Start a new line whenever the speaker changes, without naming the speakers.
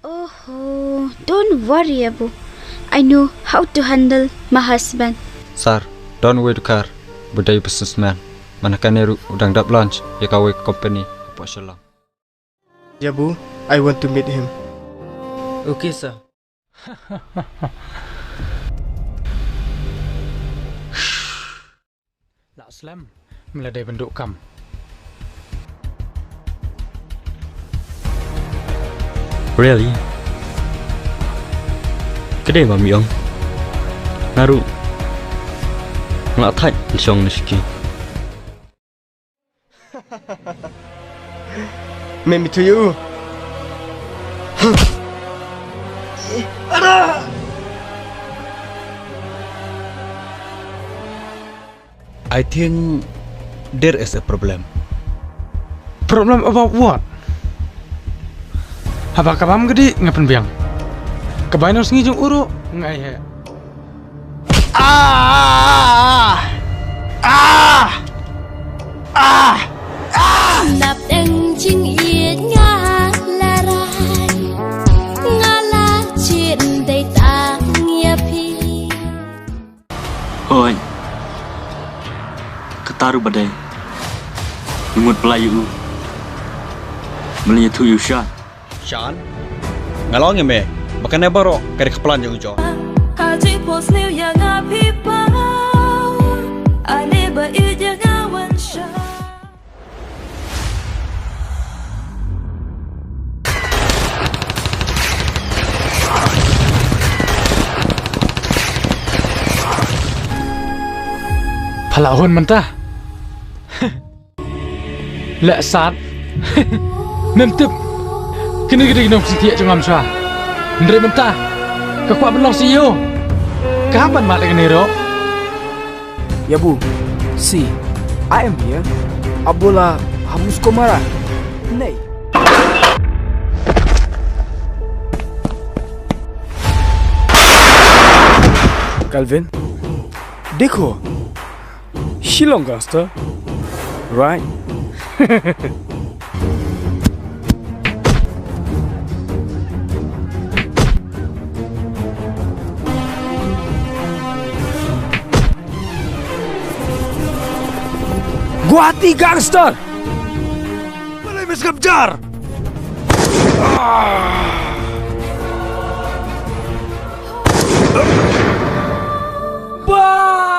Oh, don't worry, Abu. I know how to handle my husband.
Sir, don't wait car. Budaya businessman. Manakan ni udang dap lunch. Ya kawai company. Apa salah?
Ya Bu, I want to meet him.
Okay, sir.
Lak Slam meledai benduk kam.
Really? Kedai ba miong? Naru. Ngelak thai siong nishki.
Maybe to you.
I think there is a problem.
Problem about what? Apa kabam gede ngapen biang? Kebain harus ngijung uruk ngai he.
Nạp anh chinh yết nga la rai nga la chuyện đầy ta nghe phi.
Oi. Ketaru badai. Lumut pelayu. Melinya tu Yushan.
Sean, ngalong ya me. Makan baru kari kepelan yang ujo.
Kaji pos liu yang api pau. Ane ba yu jangan wansha.
Palahun mentah. Lek saat. Nentep. Kena gede nom setiak cungam sua. Ndre mentah. Kekuat belong siyo. Kapan mak lagi nero?
Ya Bu, see, I am here. Abola Hamus Komara. Nay. Calvin, देखो, Shillong Gaster, right? Guati gangster!
Boleh meskejar.
Bah!